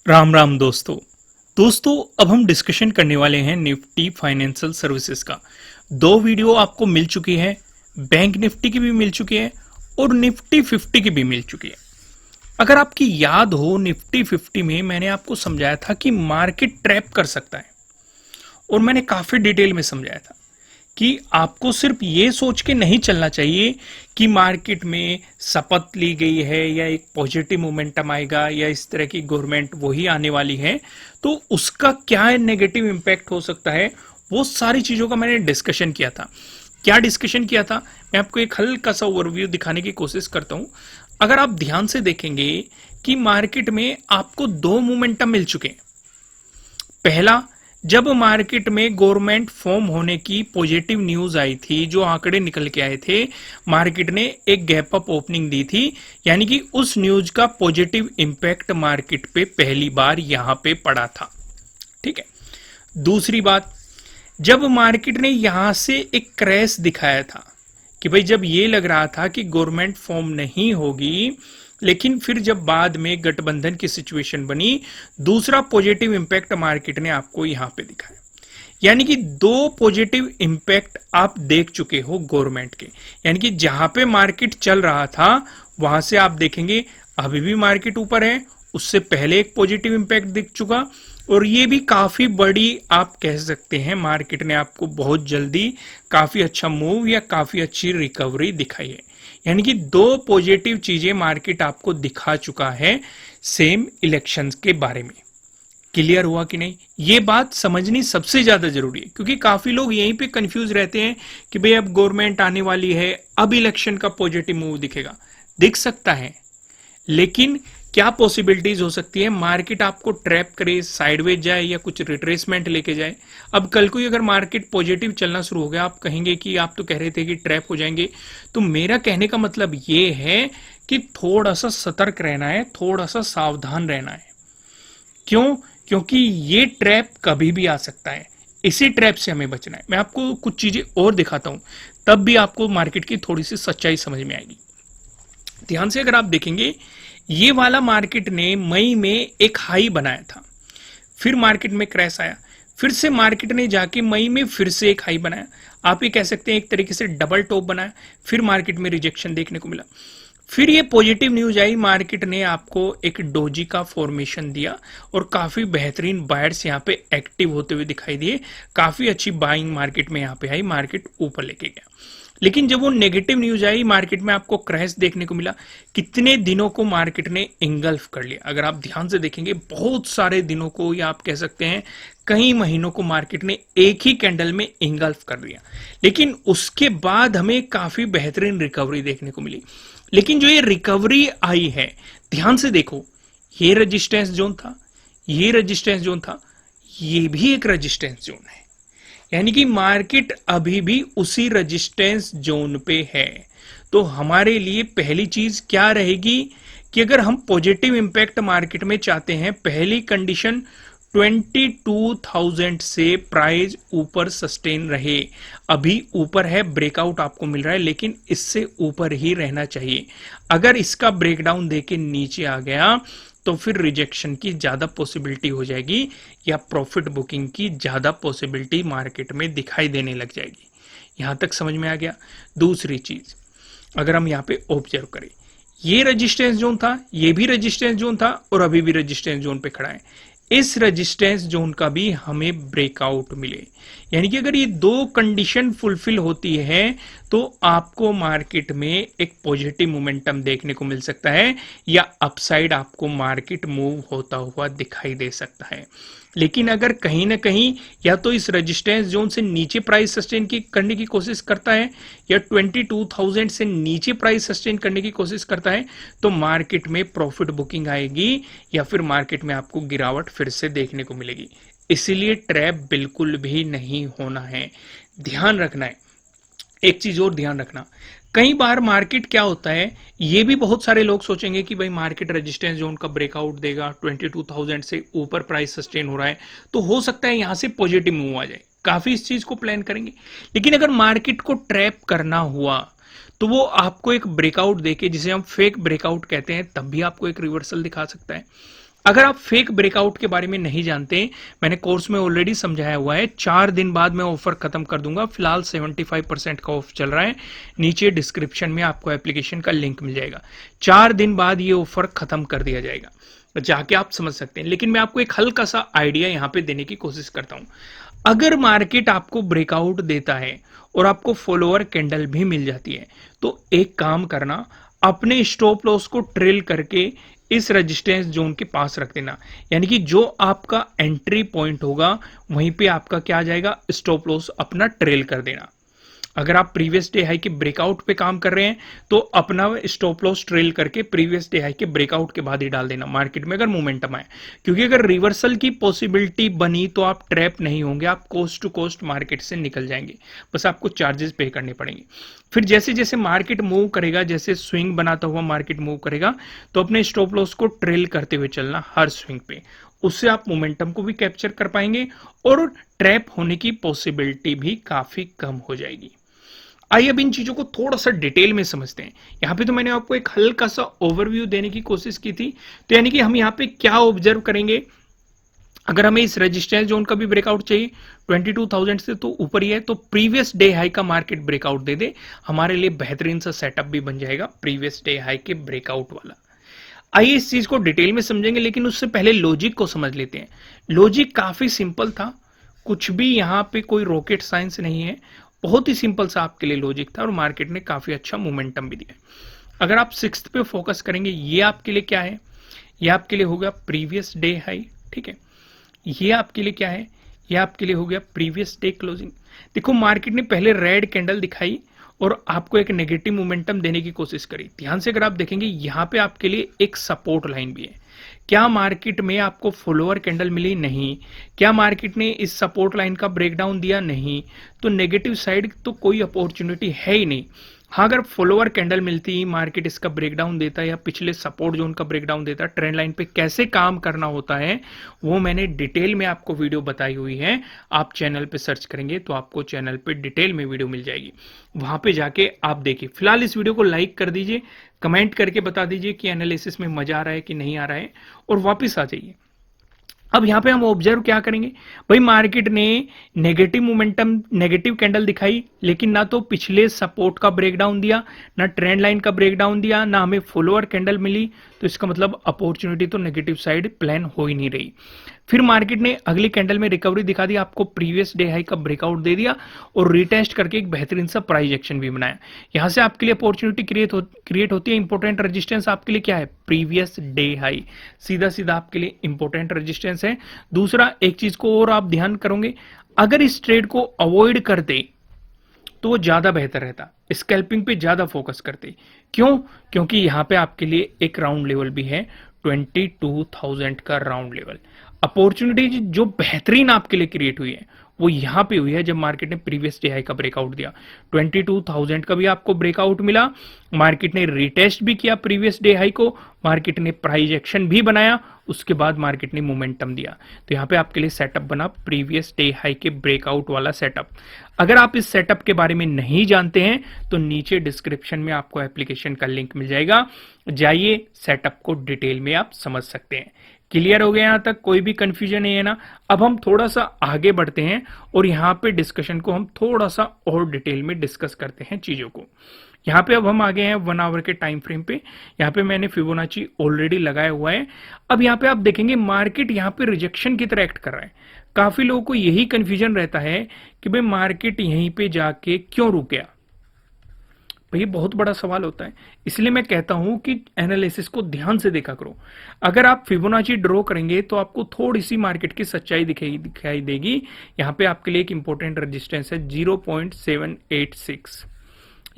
राम राम दोस्तों अब हम डिस्कशन करने वाले हैं निफ्टी फाइनेंशियल सर्विसेज का। दो वीडियो आपको मिल चुकी है, बैंक निफ्टी की भी मिल चुकी है और निफ्टी 50 की भी मिल चुकी है। अगर आपकी याद हो, निफ्टी 50 में मैंने आपको समझाया था कि मार्केट ट्रैप कर सकता है और मैंने काफी डिटेल में समझाया था कि आपको सिर्फ ये सोच के नहीं चलना चाहिए कि मार्केट में शपथ ली गई है या एक पॉजिटिव मोमेंटम आएगा या इस तरह की गवर्नमेंट वही आने वाली है तो उसका क्या नेगेटिव इंपैक्ट हो सकता है। वो सारी चीजों का मैंने डिस्कशन किया था। क्या डिस्कशन किया था, मैं आपको एक हल्का सा ओवरव्यू दिखाने की कोशिश करता हूं। अगर आप ध्यान से देखेंगे कि मार्केट में आपको दो मोमेंटम मिल चुके हैं। पहला, जब मार्केट में गवर्नमेंट फॉर्म होने की पॉजिटिव न्यूज आई थी, जो आंकड़े निकल के आए थे, मार्केट ने एक गैप अप ओपनिंग दी थी, यानी कि उस न्यूज का पॉजिटिव इंपैक्ट मार्केट पे पहली बार यहां पे पड़ा था। ठीक है। दूसरी बात, जब मार्केट ने यहां से एक क्रैश दिखाया था कि भाई जब ये लग रहा था कि गवर्नमेंट फॉर्म नहीं होगी, लेकिन फिर जब बाद में गठबंधन की सिचुएशन बनी, दूसरा पॉजिटिव इंपैक्ट मार्केट ने आपको यहां पे दिखाया। यानी कि दो पॉजिटिव इंपैक्ट आप देख चुके हो गवर्नमेंट के। यानी कि जहां पे मार्केट चल रहा था वहां से आप देखेंगे अभी भी मार्केट ऊपर है, उससे पहले एक पॉजिटिव इंपैक्ट दिख चुका और ये भी काफी बड़ी आप कह सकते हैं मार्केट ने आपको बहुत जल्दी काफी अच्छा मूव या काफी अच्छी रिकवरी दिखाई है। यानी कि दो पॉजिटिव चीजें मार्केट आपको दिखा चुका है सेम इलेक्शंस के बारे में। क्लियर हुआ कि नहीं? ये बात समझनी सबसे ज्यादा जरूरी है, क्योंकि काफी लोग यहीं पे कंफ्यूज रहते हैं कि भाई अब गवर्नमेंट आने वाली है, अब इलेक्शन का पॉजिटिव मूव दिखेगा। दिख सकता है, लेकिन क्या पॉसिबिलिटीज हो सकती है मार्केट आपको ट्रैप करे, साइडवेज जाए या कुछ रिट्रेसमेंट लेके जाए। अब कल को ही अगर मार्केट पॉजिटिव चलना शुरू हो गया, आप कहेंगे कि आप तो कह रहे थे कि ट्रैप हो जाएंगे, तो मेरा कहने का मतलब ये है कि थोड़ा सा सतर्क रहना है, थोड़ा सा सावधान रहना है। क्यों? क्योंकि ये ट्रैप कभी भी आ सकता है, इसी ट्रैप से हमें बचना है। मैं आपको कुछ चीजें और दिखाता हूं, तब भी आपको मार्केट की थोड़ी सी सच्चाई समझ में आएगी। ध्यान से अगर आप देखेंगे, ये वाला मार्केट ने मई में एक हाई बनाया था, फिर मार्केट में क्रैश आया, फिर से मार्केट ने जाके मई में फिर से एक हाई बनाया। आप ये कह सकते हैं एक तरीके से डबल टॉप बनाया, फिर मार्केट में रिजेक्शन देखने को मिला। फिर ये पॉजिटिव न्यूज आई, मार्केट ने आपको एक डोजी का फॉर्मेशन दिया और काफी बेहतरीन बायर्स यहाँ पे एक्टिव होते हुए दिखाई दिए। काफी अच्छी बाइंग मार्केट में यहाँ पे आई, मार्केट ऊपर लेके गया। लेकिन जब वो नेगेटिव न्यूज आई, मार्केट में आपको क्रैश देखने को मिला। कितने दिनों को मार्केट ने इंगल्फ कर लिया? अगर आप ध्यान से देखेंगे, बहुत सारे दिनों को, या आप कह सकते हैं कई महीनों को मार्केट ने एक ही कैंडल में इंगल्फ कर लिया। लेकिन उसके बाद हमें काफी बेहतरीन रिकवरी देखने को मिली। लेकिन जो ये रिकवरी आई है, ध्यान से देखो, ये रेजिस्टेंस जोन था, ये रेजिस्टेंस जोन था, ये भी एक रेजिस्टेंस जोन है। यानी कि मार्केट अभी भी उसी रेजिस्टेंस जोन पे है। तो हमारे लिए पहली चीज क्या रहेगी कि अगर हम पॉजिटिव इंपैक्ट मार्केट में चाहते हैं, पहली कंडीशन 22,000 से प्राइस ऊपर सस्टेन रहे। अभी ऊपर है, ब्रेकआउट आपको मिल रहा है, लेकिन इससे ऊपर ही रहना चाहिए। अगर इसका ब्रेकडाउन देके नीचे आ गया तो फिर रिजेक्शन की ज्यादा पॉसिबिलिटी हो जाएगी या प्रॉफिट बुकिंग की ज्यादा पॉसिबिलिटी मार्केट में दिखाई देने लग जाएगी। यहां तक समझ में आ गया? दूसरी चीज, अगर हम यहां पे ऑब्जर्व करें, ये रेजिस्टेंस जोन था, ये भी रेजिस्टेंस जोन था और अभी भी रेजिस्टेंस जोन पे खड़ा है। इस रेजिस्टेंस जोन का भी हमें ब्रेकआउट मिले, यानी कि अगर ये दो कंडीशन फुलफिल होती है तो आपको मार्केट में एक पॉजिटिव मोमेंटम देखने को मिल सकता है या अपसाइड आपको मार्केट मूव होता हुआ दिखाई दे सकता है। लेकिन अगर कहीं ना कहीं या तो इस रेजिस्टेंस जोन से नीचे प्राइस सस्टेन करने की कोशिश करता है या 22,000 से नीचे प्राइस सस्टेन करने की कोशिश करता है, तो मार्केट में प्रॉफिट बुकिंग आएगी या फिर मार्केट में आपको गिरावट फिर से देखने को मिलेगी। इसीलिए ट्रैप बिल्कुल भी नहीं होना है, ध्यान रखना है। एक चीज और ध्यान रखना, कई बार मार्केट क्या होता है, ये भी बहुत सारे लोग सोचेंगे कि भाई मार्केट रेजिस्टेंस जोन का ब्रेकआउट देगा, 22,000 से ऊपर प्राइस सस्टेन हो रहा है तो हो सकता है यहां से पॉजिटिव मूव आ जाए। काफी इस चीज को प्लान करेंगे, लेकिन अगर मार्केट को ट्रैप करना हुआ तो वो आपको एक ब्रेकआउट देके, जिसे हम फेक ब्रेकआउट कहते हैं, तब भी आपको एक रिवर्सल दिखा सकता है। अगर आप फेक ब्रेकआउट के बारे में नहीं जानते, मैंने कोर्स में ऑलरेडी समझाया हुआ है। 4 दिन बाद मैं ऑफर खत्म कर दूंगा। फिलहाल 75% का ऑफ चल रहा है। नीचे डिस्क्रिप्शन में आपको एप्लीकेशन का लिंक मिल जाएगा। 4 दिन बाद ये ऑफर खत्म कर दिया जाएगा, तो जाके आप समझ सकते हैं। लेकिन मैं आपको एक हल्का सा आइडिया यहां पे देने की कोशिश करता हूं। अगर मार्केट आपको ब्रेकआउट देता है और आपको फॉलोअर कैंडल भी मिल जाती है, तो एक काम करना, अपने स्टॉप लॉस को ट्रेल करके इस रेजिस्टेंस जोन के पास रख देना। यानी कि जो आपका एंट्री पॉइंट होगा वहीं पे आपका क्या आ जाएगा, स्टॉप लॉस अपना ट्रेल कर देना। अगर आप प्रीवियस डे हाई के ब्रेकआउट पे काम कर रहे हैं तो अपना स्टॉप लॉस ट्रेल करके प्रीवियस डे हाई के ब्रेकआउट के बाद ही डाल देना मार्केट में अगर मोमेंटम आए। क्योंकि अगर रिवर्सल की पॉसिबिलिटी बनी तो आप ट्रैप नहीं होंगे, आप कोस्ट टू कोस्ट मार्केट से निकल जाएंगे। बस आपको चार्जेस पे करने पड़ेंगे। फिर जैसे जैसे मार्केट मूव करेगा, जैसे स्विंग बनाता हुआ मार्केट मूव करेगा, तो अपने स्टॉप लॉस को ट्रेल करते हुए चलना हर स्विंग पे। उससे आप मोमेंटम को भी कैप्चर कर पाएंगे और ट्रैप होने की पॉसिबिलिटी भी काफी कम हो जाएगी। आइए अब इन चीजों को थोड़ा सा डिटेल में समझते हैं। यहां पे तो मैंने आपको एक हल्का सा ओवरव्यू देने की कोशिश की थी। तो यानी कि हम यहां पे क्या ऑब्जर्व करेंगे, अगर हमें इस रेजिस्टेंस जोन का भी ब्रेकआउट चाहिए 22,000 से तो ऊपर ही है, तो प्रीवियस डे हाई का मार्केट ब्रेकआउट दे दे, हमारे लिए बेहतरीन सा सेटअप भी बन जाएगा प्रीवियस डे हाई के ब्रेकआउट वाला। आइए इस चीज को डिटेल में समझेंगे, लेकिन उससे पहले लॉजिक को समझ लेते हैं। लॉजिक काफी सिंपल था, कुछ भी यहां पे कोई रॉकेट साइंस नहीं है। बहुत ही सिंपल सा आपके लिए लॉजिक था और मार्केट ने काफी अच्छा मोमेंटम भी दिया। अगर आप 6th पे फोकस करेंगे, ये आपके लिए क्या है, ये आपके लिए होगा प्रीवियस डे हाई, ठीक है। ये आपके लिए क्या है, ये आपके लिए हो गया प्रीवियस डे क्लोजिंग। देखो मार्केट ने पहले रेड कैंडल दिखाई और आपको एक नेगेटिव मोमेंटम देने की कोशिश करी। ध्यान से अगर आप देखेंगे यहां पे आपके लिए एक सपोर्ट लाइन भी है। क्या मार्केट में आपको फॉलोअर कैंडल मिली? नहीं। क्या मार्केट ने इस सपोर्ट लाइन का ब्रेकडाउन दिया? नहीं। तो नेगेटिव साइड तो कोई अपॉर्चुनिटी है ही नहीं। हाँ, अगर फॉलोअर कैंडल मिलती, मार्केट इसका ब्रेकडाउन देता या पिछले सपोर्ट जोन का ब्रेकडाउन देता, ट्रेंड लाइन पे कैसे काम करना होता है वो मैंने डिटेल में आपको वीडियो बताई हुई है। आप चैनल पे सर्च करेंगे तो आपको चैनल पे डिटेल में वीडियो मिल जाएगी, वहां पे जाके आप देखिए। फिलहाल इस वीडियो को लाइक कर दीजिए, कमेंट करके बता दीजिए कि एनालिसिस में मजा आ रहा है कि नहीं आ रहा है, और वापिस आ जाइए। अब यहां पे हम ऑब्जर्व क्या करेंगे भाई, मार्केट ने नेगेटिव मोमेंटम, नेगेटिव कैंडल दिखाई, लेकिन ना तो पिछले सपोर्ट का ब्रेकडाउन दिया, ना ट्रेंड लाइन का ब्रेकडाउन दिया, ना हमें फॉलोअर कैंडल मिली। तो इसका मतलब अपॉर्चुनिटी तो नेगेटिव साइड प्लान हो ही नहीं रही। फिर मार्केट ने अगली कैंडल में रिकवरी दिखा दी, आपको प्रीवियस डे हाई का ब्रेकआउट दे दिया और रिटेस्ट करके एक बेहतरीन सा प्राइस एक्शन भी बनाया। यहां से आपके लिए अपॉर्चुनिटी क्रिएट होती है। इंपॉर्टेंट रेजिस्टेंस आपके लिए क्या है? प्रीवियस डे हाई, सीधा सीधा आपके लिए इंपॉर्टेंट रेजिस्टेंस है। दूसरा एक चीज को और आप ध्यान करोगे, अगर इस ट्रेड को अवॉइड करते तो वो ज्यादा बेहतर रहता, स्कैल्पिंग पे ज्यादा फोकस करते। क्यों? क्योंकि यहां पे आपके लिए एक राउंड लेवल भी है, 22,000 का राउंड लेवल। अपॉर्चुनिटी जो बेहतरीन आपके लिए क्रिएट हुई है वो यहां पे हुई है जब मार्केट ने प्रीवियस डे हाई का ब्रेकआउट दिया। 22,000 का भी आपको ब्रेकआउट मिला, मार्केट ने रिटेस्ट भी किया प्रीवियस डे हाई को, मार्केट ने प्राइस एक्शन भी बनाया, उसके बाद मार्केट ने मोमेंटम दिया। तो यहां पे आपके लिए सेटअप बना प्रीवियस डे हाई के ब्रेकआउट वाला सेटअप। अगर आप इस सेटअप के बारे में नहीं जानते हैं तो नीचे डिस्क्रिप्शन में आपको एप्लीकेशन का लिंक मिल जाएगा, जाइए सेटअप को डिटेल में आप समझ सकते हैं। क्लियर हो गया यहां तक? कोई भी कंफ्यूजन नहीं है ना? अब हम थोड़ा सा आगे बढ़ते हैं और यहां पे डिस्कशन को हम थोड़ा सा और डिटेल में डिस्कस करते हैं चीजों को। यहां पे अब हम आगे हैं 1 आवर के टाइम फ्रेम पे। यहां पे मैंने फिबोनाची ऑलरेडी लगाया हुआ है। अब यहां पे आप देखेंगे मार्केट यहां पे रिजेक्शन की तरह एक्ट कर रहा है। काफी लोगों को यही कंफ्यूजन रहता है कि भाई मार्केट यहीं पे जाके क्यों रुक गया। भाई ये बहुत बड़ा सवाल होता है, इसलिए मैं कहता हूं कि एनालिसिस को ध्यान से देखा करो। अगर आप फिबोनाची ड्रॉ करेंगे तो आपको थोड़ी सी मार्केट की सच्चाई दिखाई देगी। यहां पे आपके लिए एक इंपॉर्टेंट रेजिस्टेंस है 0.786,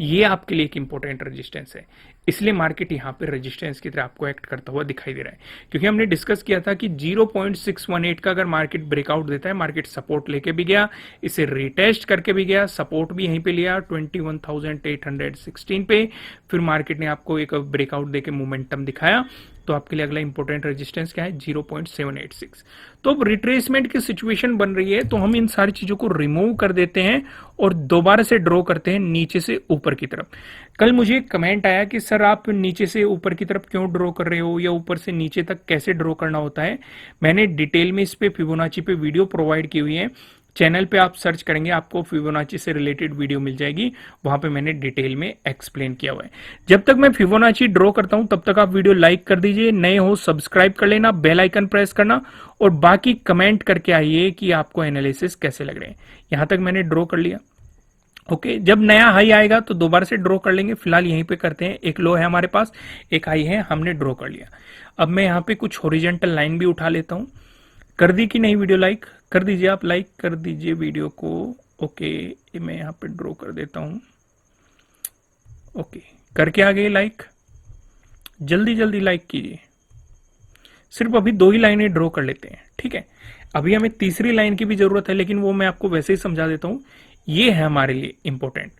ये आपके लिए एक इंपॉर्टेंट रेजिस्टेंस है, इसलिए मार्केट यहां पे रेजिस्टेंस की तरह आपको एक्ट करता हुआ दिखाई दे रहा है। क्योंकि हमने डिस्कस किया था कि 0.618 का अगर मार्केट ब्रेकआउट देता है, मार्केट सपोर्ट लेके भी गया, इसे रिटेस्ट करके भी गया, सपोर्ट भी यहीं पे लिया 21,816 पे, फिर मार्केट ने आपको एक ब्रेकआउट देके मोमेंटम दिखाया, तो आपके लिए अगला इंपॉर्टेंट रेजिस्टेंस क्या है 0.786। तो अब रिट्रेसमेंट की सिचुएशन बन रही है तो हम इन सारी चीजों को रिमूव कर देते हैं और दोबारा से ड्रॉ करते हैं नीचे से ऊपर की तरफ। कल मुझे एक कमेंट आया कि सर आप नीचे से ऊपर की तरफ क्यों ड्रॉ कर रहे हो या ऊपर से नीचे तक कैसे ड्रॉ करना होता है। मैंने डिटेल में इस पे फिबोनाची पे वीडियो प्रोवाइड की हुई है, चैनल पे आप सर्च करेंगे आपको फिबोनाची से रिलेटेड वीडियो मिल जाएगी, वहां पे मैंने डिटेल में एक्सप्लेन किया हुआ है। जब तक मैं फिबोनाची ड्रॉ करता हूं तब तक आप वीडियो लाइक कर दीजिए, नए हो सब्सक्राइब कर लेना, बेल आइकन प्रेस करना और बाकी कमेंट करके आइए कि आपको एनालिसिस कैसे लग रहे हैं। यहां तक मैंने ड्रॉ कर लिया। ओके, जब नया हाई आएगा तो दोबारा से ड्रॉ कर लेंगे। फिलहाल यहीं पे करते हैं, एक लो है हमारे पास, एक हाई है, हमने ड्रॉ कर लिया। अब मैं यहाँ पे कुछ हॉरिजॉन्टल लाइन भी उठा लेता हूं। कर दी कि नहीं वीडियो? लाइक कर दीजिए, आप लाइक कर दीजिए वीडियो को। ओके, मैं यहाँ पे ड्रॉ कर देता हूं। ओके, करके आ गए लाइक, जल्दी जल्दी लाइक कीजिए। सिर्फ अभी 2 ही लाइनें ड्रॉ कर लेते हैं, ठीक है। अभी हमें तीसरी लाइन की भी जरूरत है, लेकिन वो मैं आपको वैसे ही समझा देता हूं। ये है हमारे लिए इंपॉर्टेंट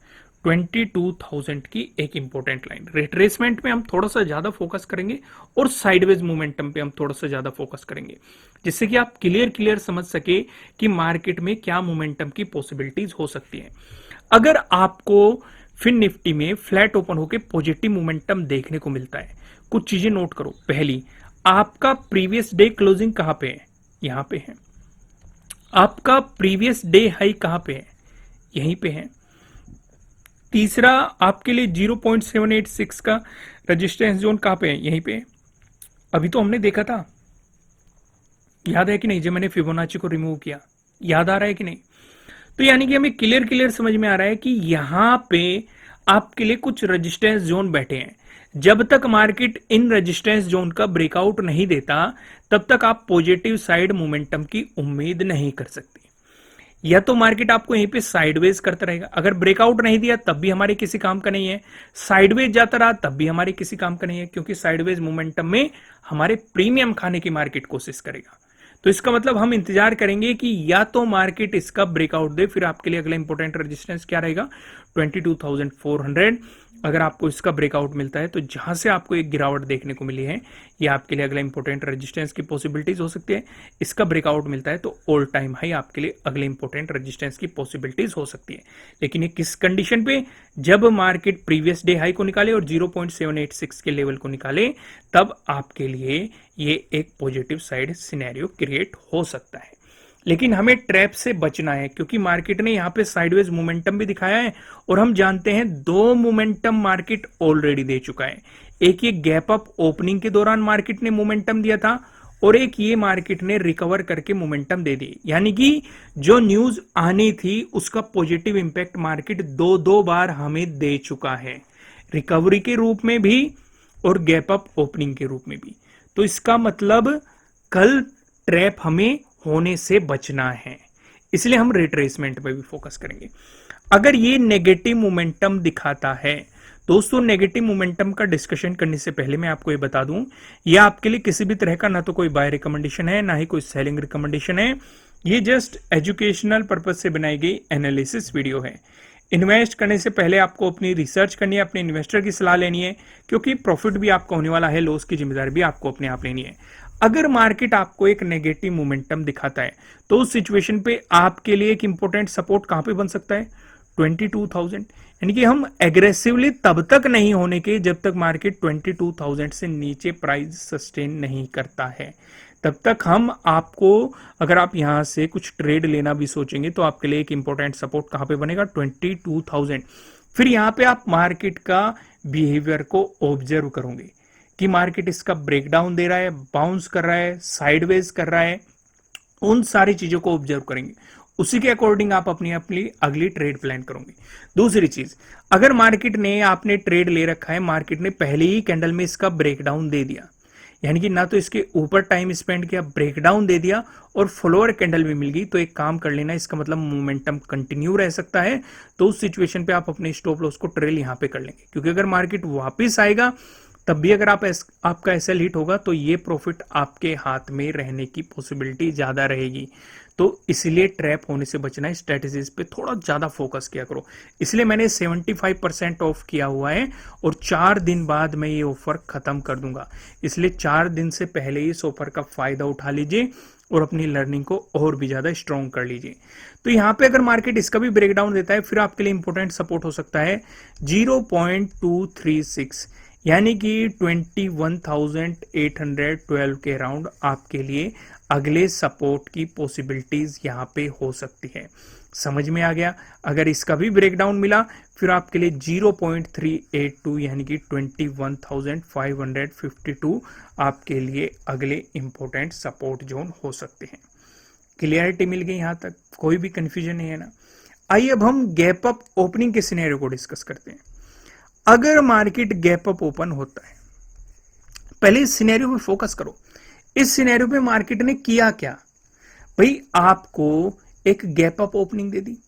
22,000 की एक इंपॉर्टेंट लाइन। रिट्रेसमेंट में हम थोड़ा सा ज्यादा फोकस करेंगे और साइडवेज मोमेंटम पे हम थोड़ा सा ज्यादा फोकस करेंगे, जिससे कि आप क्लियर समझ सके कि मार्केट में क्या मोमेंटम की पॉसिबिलिटीज हो सकती है। अगर आपको फिन निफ्टी में फ्लैट ओपन होकर पॉजिटिव मोमेंटम देखने को मिलता है, कुछ चीजें नोट करो। पहली, आपका प्रीवियस डे क्लोजिंग कहां पे है? यहां पे है। आपका प्रीवियस डे हाई कहां पे है? यहीं पे है। तीसरा, आपके लिए 0.786 का रेजिस्टेंस जोन कहां पे है? यहीं पे। अभी तो हमने देखा था, याद है कि नहीं, जब मैंने फिबोनाची को रिमूव किया, याद आ रहा है कि नहीं? तो यानी कि हमें क्लियर समझ में आ रहा है कि यहां पे आपके लिए कुछ रेजिस्टेंस जोन बैठे हैं। जब तक मार्केट इन रेजिस्टेंस जोन का ब्रेकआउट नहीं देता तब तक आप पॉजिटिव साइड मोमेंटम की उम्मीद नहीं कर सकते। या तो मार्केट आपको यहीं पे साइडवेज करता रहेगा, अगर ब्रेकआउट नहीं दिया तब भी हमारे किसी काम का नहीं है, साइडवेज जाता रहा तब भी हमारे किसी काम का नहीं है, क्योंकि साइडवेज मोमेंटम में हमारे प्रीमियम खाने की मार्केट कोशिश करेगा। तो इसका मतलब हम इंतजार करेंगे कि या तो मार्केट इसका ब्रेकआउट दे, फिर आपके लिए अगला इंपॉर्टेंट रेजिस्टेंस क्या रहेगा 22,400। अगर आपको इसका ब्रेकआउट मिलता है तो जहां से आपको एक गिरावट देखने को मिली है, ये आपके लिए अगला इंपॉर्टेंट रेजिस्टेंस की पॉसिबिलिटीज हो सकती है। इसका ब्रेकआउट मिलता है तो ऑल टाइम हाई आपके लिए अगले इंपॉर्टेंट रेजिस्टेंस की पॉसिबिलिटीज हो सकती है। लेकिन ये किस कंडीशन पे? जब मार्केट प्रीवियस डे हाई को निकाले और 0.786 के लेवल को निकाले, तब आपके लिए ये एक पॉजिटिव साइड सिनेरियो क्रिएट हो सकता है। लेकिन हमें ट्रैप से बचना है, क्योंकि मार्केट ने यहां पे साइडवेज मोमेंटम भी दिखाया है और हम जानते हैं 2 मोमेंटम मार्केट ऑलरेडी दे चुका है। एक ये गैप अप ओपनिंग के दौरान मार्केट ने मोमेंटम दिया था और एक ये मार्केट ने रिकवर करके मोमेंटम दे दी। यानी कि जो न्यूज आनी थी उसका पॉजिटिव इंपैक्ट मार्केट 2 बार हमें दे चुका है, रिकवरी के रूप में भी और गैप अप ओपनिंग के रूप में भी। तो इसका मतलब कल ट्रैप हमें होने से बचना है, इसलिए हम रिट्रेसमेंट पे भी फोकस करेंगे। अगर ये नेगेटिव मोमेंटम दिखाता है, दोस्तों नेगेटिव मोमेंटम का डिस्कशन करने से पहले मैं आपको ये बता दूं, ये आपके लिए किसी भी तरह का ना तो कोई बाय रिकमेंडेशन है, ना ही कोई सेलिंग रिकमेंडेशन है। ये जस्ट एजुकेशनल पर्पज से बनाई गई एनालिसिस वीडियो है। इन्वेस्ट करने से पहले आपको अपनी रिसर्च करनी है, अपने इन्वेस्टर की सलाह लेनी है, क्योंकि प्रॉफिट भी आपका होने वाला है, लॉस की जिम्मेदारी भी आपको अपने आप लेनी है। अगर मार्केट आपको एक नेगेटिव मोमेंटम दिखाता है तो उस सिचुएशन पे आपके लिए एक इंपॉर्टेंट सपोर्ट कहां पे बन सकता है 22,000। यानी कि हम एग्रेसिवली तब तक नहीं होने के जब तक मार्केट 22,000 से नीचे प्राइस सस्टेन नहीं करता है। तब तक हम आपको, अगर आप यहां से कुछ ट्रेड लेना भी सोचेंगे तो आपके लिए एक इंपॉर्टेंट सपोर्ट कहां पे बनेगा 22,000। फिर यहां पे आप मार्केट का बिहेवियर को ऑब्जर्व करोगे कि मार्केट इसका ब्रेकडाउन दे रहा है, बाउंस कर रहा है, साइडवेज कर रहा है, उन सारी चीजों को ऑब्जर्व करेंगे। उसी के अकॉर्डिंग आप अपनी अगली ट्रेड प्लान करोगे। दूसरी चीज, अगर मार्केट ने, आपने ट्रेड ले रखा है, मार्केट ने पहले ही कैंडल में इसका ब्रेकडाउन दे दिया, यानी कि ना तो इसके ऊपर टाइम स्पेंड किया, ब्रेकडाउन दे दिया और फॉलोअर कैंडल भी मिल गई, तो एक काम कर लेना, इसका मतलब मोमेंटम कंटिन्यू रह सकता है। तो उस सिचुएशन पे आप अपने स्टॉप लॉस को ट्रेल यहां पे कर लेंगे, क्योंकि अगर मार्केट वापिस आएगा तब भी अगर आपका एसएल हिट होगा तो ये प्रॉफिट आपके हाथ में रहने की पॉसिबिलिटी ज्यादा रहेगी। तो इसलिए ट्रैप होने से बचना है, स्ट्रेटजीज पे थोड़ा ज्यादा फोकस किया करो। इसलिए मैंने 75% ऑफ किया हुआ है और 4 दिन बाद मैं ये ऑफर खत्म कर दूंगा। इसलिए 4 दिन से पहले ही इस ऑफर का फायदा उठा लीजिए और अपनी लर्निंग को और भी ज्यादा स्ट्रॉन्ग कर लीजिए। तो यहाँ पे अगर मार्केट इसका भी ब्रेकडाउन देता है, फिर आपके लिए इंपॉर्टेंट सपोर्ट हो सकता है 0.236, यानी कि 21,812 के अराउंड आपके लिए अगले सपोर्ट की पॉसिबिलिटीज यहां पे हो सकती है। समझ में आ गया? अगर इसका भी ब्रेकडाउन मिला फिर आपके लिए 0.382 यानी कि 21,552 आपके लिए अगले इंपॉर्टेंट सपोर्ट जोन हो सकते हैं। क्लियरिटी मिल गई यहां तक? कोई भी कंफ्यूजन नहीं है ना? आइए अब हम गैप अप ओपनिंग के सिनेरियो को डिस्कस करते हैं। अगर मार्केट गैप अप ओपन होता है, पहले इस सिनेरियो पे फोकस करो। इस सिनेरियो पे मार्केट ने किया क्या? भाई आपको एक गैप अप ओपनिंग दे दी।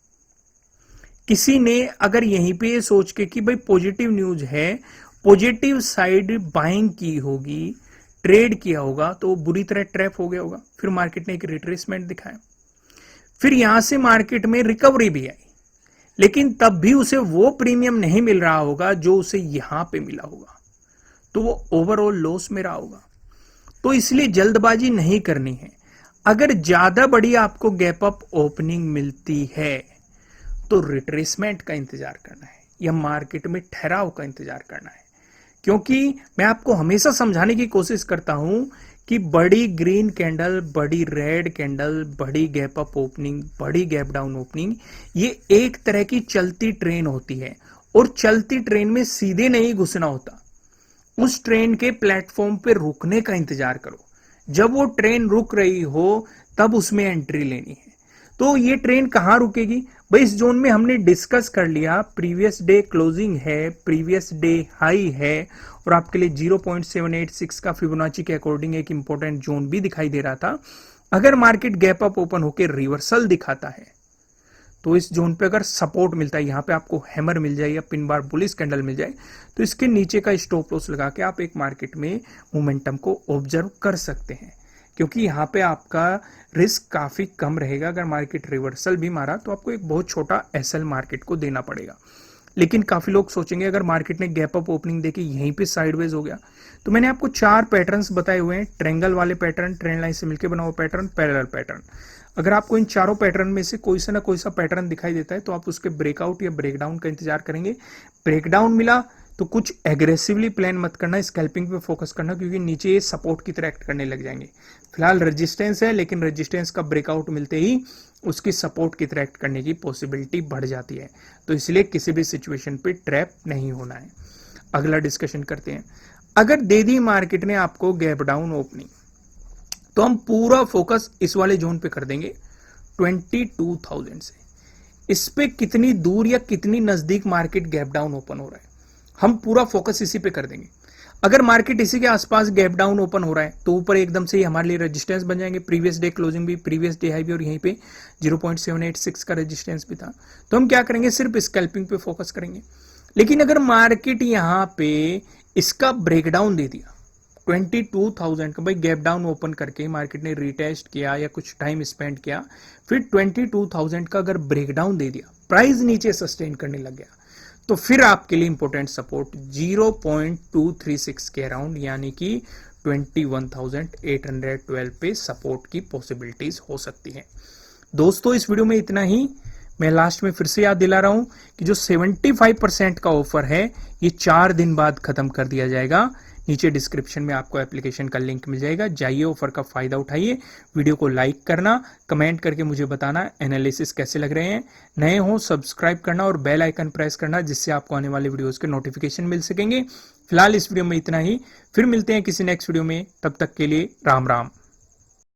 किसी ने अगर यहीं पे ये सोच के कि भाई पॉजिटिव न्यूज है, पॉजिटिव साइड बाइंग की होगी, ट्रेड किया होगा, तो बुरी तरह ट्रैप हो गया होगा। फिर मार्केट ने एक रिट्रेसमेंट दिखाया, फिर यहां से मार्केट में रिकवरी भी आई, लेकिन तब भी उसे वो प्रीमियम नहीं मिल रहा होगा जो उसे यहां पे मिला होगा, तो वो ओवरऑल लॉस में रहा होगा। तो इसलिए जल्दबाजी नहीं करनी है। अगर ज्यादा बड़ी आपको गैप अप ओपनिंग मिलती है तो रिट्रेसमेंट का इंतजार करना है या मार्केट में ठहराव का इंतजार करना है। क्योंकि मैं आपको हमेशा समझाने की कोशिश करता हूं कि बड़ी ग्रीन कैंडल, बड़ी रेड कैंडल, बड़ी गैप अप ओपनिंग, बड़ी गैप डाउन ओपनिंग, ये एक तरह की चलती ट्रेन होती है और चलती ट्रेन में सीधे नहीं घुसना होता। उस ट्रेन के प्लेटफॉर्म पे रुकने का इंतजार करो। जब वो ट्रेन रुक रही हो तब उसमें एंट्री लेनी है। तो ये ट्रेन कहां रुकेगी भाई? इस जोन में हमने डिस्कस कर लिया, प्रीवियस डे क्लोजिंग है, प्रीवियस डे हाई है और आपके लिए 0.786 का फिबोनाची के अकॉर्डिंग एक इंपॉर्टेंट जोन भी दिखाई दे रहा था। अगर मार्केट गैप अप ओपन होकर रिवर्सल दिखाता है तो इस जोन पे अगर सपोर्ट मिलता है, यहां पे आपको हैमर मिल जाए या पिन बार बुलिश कैंडल मिल जाए, तो इसके नीचे का स्टॉप लॉस लगा के आप एक मार्केट में मोमेंटम को ऑब्जर्व कर सकते हैं। क्योंकि यहां पे आपका रिस्क काफी कम रहेगा। अगर मार्केट रिवर्सल भी मारा तो आपको एक बहुत छोटा एसएल मार्केट को देना पड़ेगा। लेकिन काफी लोग सोचेंगे अगर मार्केट ने गैप अप ओपनिंग देके यहीं पे साइडवेज हो गया, तो मैंने आपको 4 पैटर्न्स बताए हुए हैं। ट्रायंगल वाले पैटर्न, ट्रेंड लाइन से मिलकर बना हुआ पैटर्न, पैरेलल पैटर्न। अगर आपको इन चारों पैटर्न में से कोई सा ना कोई सा पैटर्न दिखाई देता है तो आप उसके ब्रेकआउट या ब्रेकडाउन का इंतजार करेंगे। ब्रेकडाउन मिला तो कुछ एग्रेसिवली प्लान मत करना, स्कैल्पिंग पे फोकस करना, क्योंकि नीचे ये सपोर्ट की तरह एक्ट करने लग जाएंगे। फिलहाल रेजिस्टेंस है, लेकिन रेजिस्टेंस का ब्रेकआउट मिलते ही उसकी सपोर्ट की तरह एक्ट करने की पॉसिबिलिटी बढ़ जाती है। तो इसलिए किसी भी सिचुएशन पे ट्रैप नहीं होना है। अगला डिस्कशन करते हैं। अगर दे दी मार्केट ने आपको गैप डाउन ओपनिंग, तो हम पूरा फोकस इस वाले जोन पे कर देंगे 22,000 से। इस पे कितनी दूर या कितनी नजदीक मार्केट गैप डाउन ओपन हो रहा है, हम पूरा फोकस इसी पे कर देंगे। अगर मार्केट इसी के आसपास गैप डाउन ओपन हो रहा है तो ऊपर एकदम से ही हमारे लिए रेजिस्टेंस बन जाएंगे। प्रीवियस डे क्लोजिंग भी, प्रीवियस डे हाई भी, और यहीं पे 0.786 का रेजिस्टेंस भी था। तो हम क्या करेंगे, सिर्फ स्कैल्पिंग पे फोकस करेंगे। लेकिन अगर मार्केट यहां पे इसका ब्रेकडाउन दे दिया 22,000 का, भाई गैप डाउन ओपन करके मार्केट ने रीटेस्ट किया या कुछ टाइम स्पेंड किया, फिर 22,000 का अगर ब्रेकडाउन दे दिया, प्राइस नीचे सस्टेन करने लग गया, तो फिर आपके लिए इंपॉर्टेंट सपोर्ट 0.236 के अराउंड यानी कि 21,812 पे सपोर्ट की पॉसिबिलिटीज हो सकती है। दोस्तों इस वीडियो में इतना ही। मैं लास्ट में फिर से याद दिला रहा हूं कि जो 75% का ऑफर है ये 4 दिन बाद खत्म कर दिया जाएगा। नीचे डिस्क्रिप्शन में आपको एप्लीकेशन का लिंक मिल जाएगा, जाइए ऑफर का फायदा उठाइए। वीडियो को लाइक करना, कमेंट करके मुझे बताना एनालिसिस कैसे लग रहे हैं। नए हो सब्सक्राइब करना और बेल आइकन प्रेस करना, जिससे आपको आने वाले वीडियोस के नोटिफिकेशन मिल सकेंगे। फिलहाल इस वीडियो में इतना ही, फिर मिलते हैं किसी नेक्स्ट वीडियो में। तब तक के लिए राम राम।